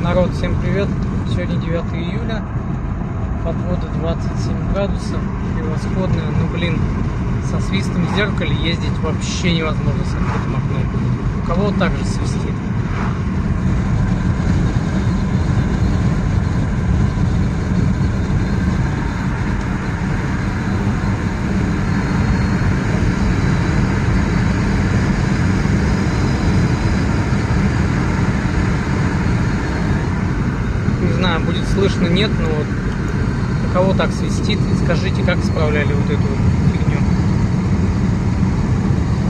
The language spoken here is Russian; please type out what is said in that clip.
Народ, всем привет! Сегодня 9 июля, погода 27 градусов, превосходная, но, блин, со свистом в зеркале ездить вообще невозможно с открытым окном. У кого также свистит? Не знаю, будет слышно, нет, но вот у кого так свистит, скажите, как исправляли вот эту